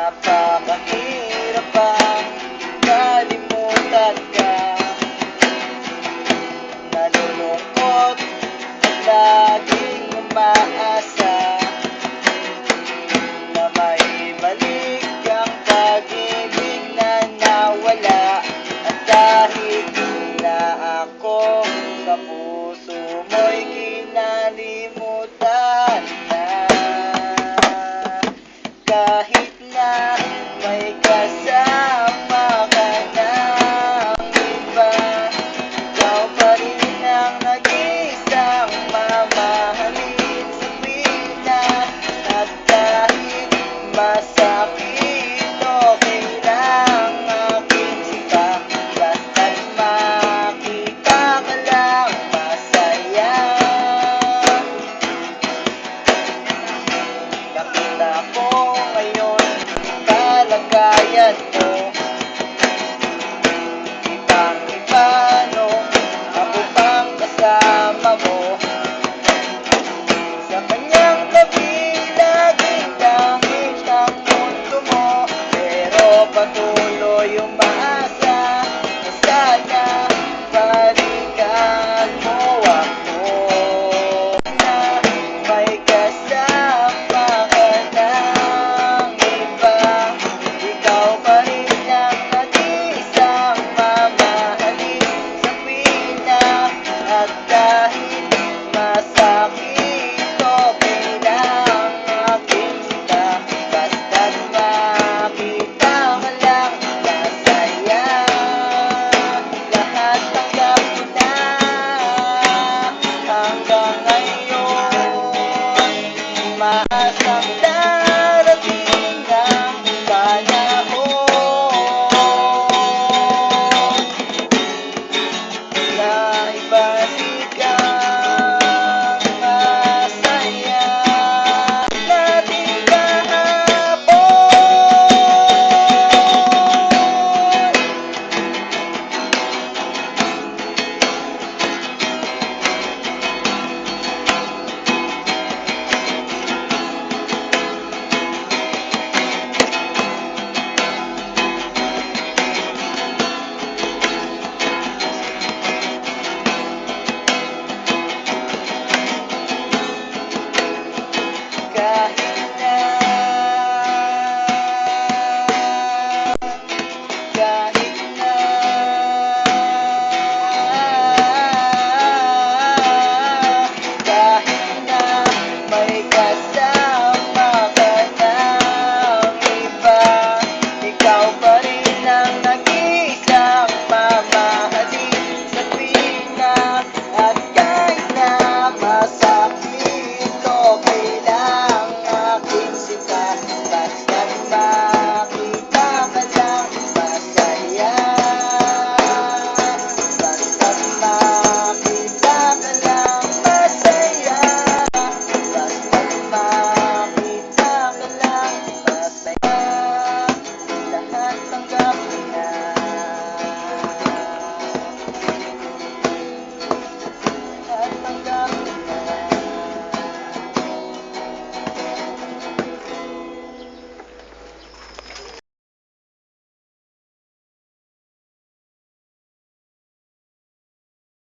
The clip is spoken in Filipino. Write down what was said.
napakahirap ang kalimutan ka. Nalulungkot at laging umaasa na maibalik ang pag-ibig na nawala. At kahit na ako sa puso mo'y kinalimutan na, kahit na may kasama ka ng iba, ikaw pa rin ang nag-iisang mamahalin sa pinas. At kahit masakit o kailang aking sinta, basta't makita ka lang masaya. Nakita ko ngayon kalagayan mo, ibang-iba nung ako pang kasama mo. Sa kanyang tabi laging langit ang mundo mo, pero patuloy